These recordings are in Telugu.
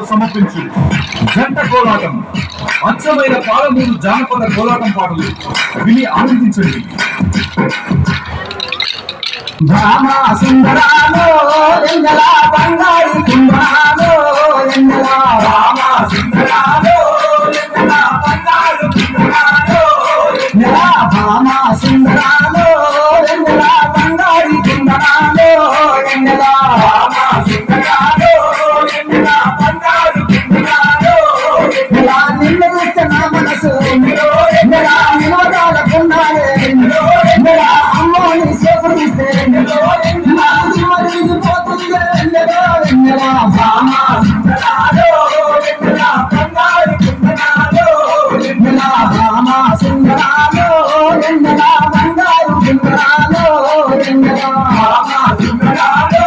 సమర్పించు జంట కోలాటం అచ్చమైన పాలమూరు జానపద కోలాటం పాటలు విని ఆనందించండి. భామా సుందరాలో ఎంగల బంగారు కుందరాలో ఎంగల భామా సుందరాలో ఎంగల బంగారు కుందరాలో ఎంగల భామా సుందరాలో ఎంగల బంగారు కుందరాలో ఎంగల భామా సుందరాలో ఎంగల బంగారు కుందరాలో ఎంగల నిన్ను చూస్తే నా మనసు ఎంగల నిలవడాల కుండాలే ఎంగల అమ్మోని సేపుడిస్తే నా జీవరిగిపోతుంది ఎంగల ఎంగల భామా సుందరాలో ఎంగల బంగారు కుందరాలో ఎంగల భామా సుందరాలో ఎంగల బంగారు కుందరాలో ఎంగల భామా సుందరాలో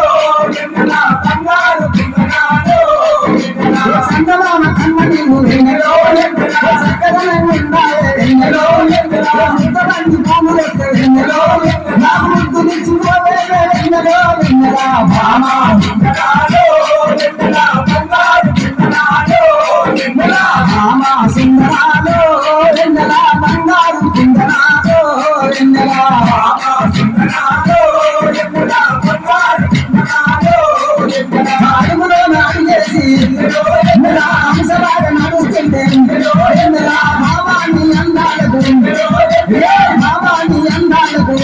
ఎంగల బంగారు కుందరాలో సంగమాన కమ్మని ఎంగలో చక్కదనం ఉండాలి ఎంగలో ముద్దబంది భూములు ఎంగలో నా ముద్దు నిచ్చిపోవే ఎంగలో ఎంగల భామా సుందరాలో ఎంగల బంగారు కుందరాలో ఎంగల భామా సుందరాలో ఎంగల బంగారు కుందరాలో ఎంగల భామా సుందరాలో ఎంగల బంగారు కుందరాలో అడుగులో నాడిగేసి ఎంగల హంసలాగా నడుస్తుంటే ఎంగల భావాన్ని అందాలకు ఏ భావాన్ని అందాలకు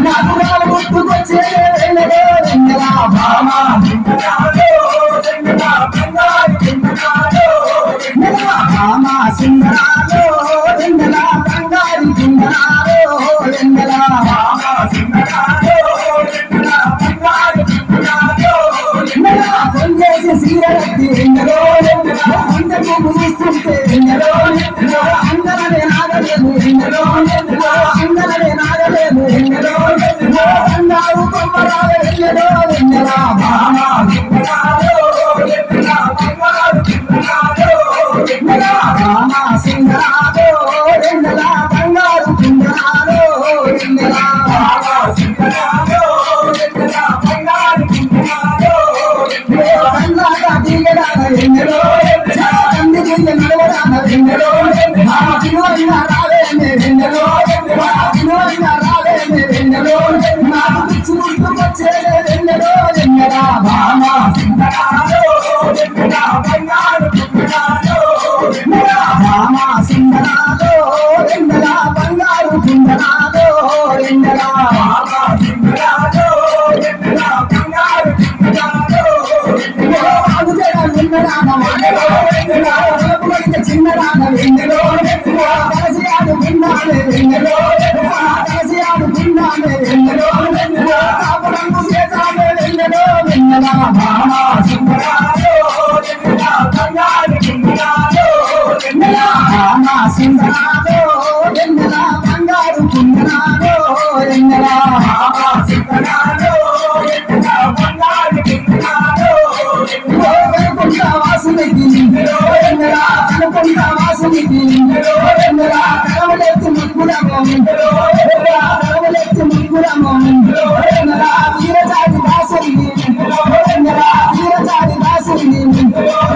నాకు వాళ్ళు గుర్తుకొచ్చే ఎంగలో ఎంగల భామా సుందరాలో ఎంగల బంగారు కుందరాలో ఎంగల భామా సుందరాలో ఎంగల బంగారు కుందరాలో ఎంగల భామా సుందరాలో ఎంగల బంగారు కుందరాలో ఎంగల కొంచేసి సీరలెత్తి ఎంగలో అందరికీ ముగిస్తుంటే ఎంగలో అందరనే నాగలేదు ఎంగలో అందరనే నాగలేదు ఎంగలో అందారు కొమ్మరాల ఎంగలో ఎంగల భామా సుందరాలో ఎంగల బంగారు కుందరాలో ఎంగల భామా సుందరాలో ఎంగల బంగారు కుందరాలో ఎంగల భామా సుందరాలో ఎంగల బంగారు కుందరాలో బంగాగా దిగడాన ఎంగలో తండ్రి కింద నడవడాన ఎంగలో భామ విలువైన రావేమే ఎంగలో విలువైన రావేమే ఎంగలో నాకు పిచ్చి గుర్తుకొచ్చే ఎంగలో ఎంగల భామా సుందరాలో ఎంగల బంగారు కుందరాలో ఎంగల భామా సుందరాలో ఎంగల బంగారు కుందరాలో ఎంగల భామా సుందరాలో ఎంగల బంగారు కుందరాలో చిన్నరాన వెంగలో కలిసి ఆడుకున్నానే వెంగలో కలిసి ఆడుకున్నానే వెంగలో కాపురంగు చేతానే వెంగలో వెంగల భామా సుందరాలో ఎంగల బంగారు కుందరాలో వెంగల భామా సుందరాలో వెంగల బంగారు కుందరాలో వెంగల భామా సుందరాలో ఎంగల బంగారు కుందరాలో కనుకుంట వాసునికి వెంగల కనుకుంట వాసునికి వెంగల కడవలెత్తి ముగ్గురము కడవలెత్తి ముగ్గురము వెంగల వీరజాతి దాసుని వెంగల వీరజాతి దాసుని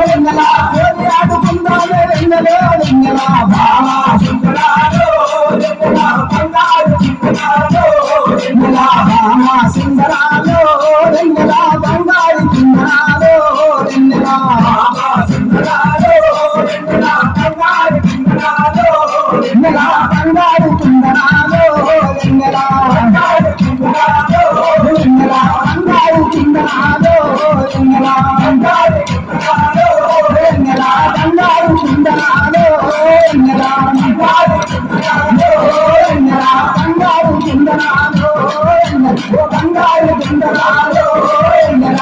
వెంగల కోరి ఆడుకుందామే వెంగలో వెంగల భామా సుందరాలో ఎంగల బంగారు కుందరాలో వెంగల భామా సుందరాలో వెంగల బంగారు కుందరాలో వెంగల భామా సుందరాలో ఎంగల బంగారు కుందరాలో వెంగల బంగారు కుందరాలో వెంగల బంగారు కుందరాలో వెంగల బంగారు కుందరాలో వెంగల బంగారు కుందరాలో వెంగల బంగారు కుందరాలో వెంగల బంగారు కుందరాలో వెంగల బంగారు కుందరాలో బంగారు కుందరాలో వెంగల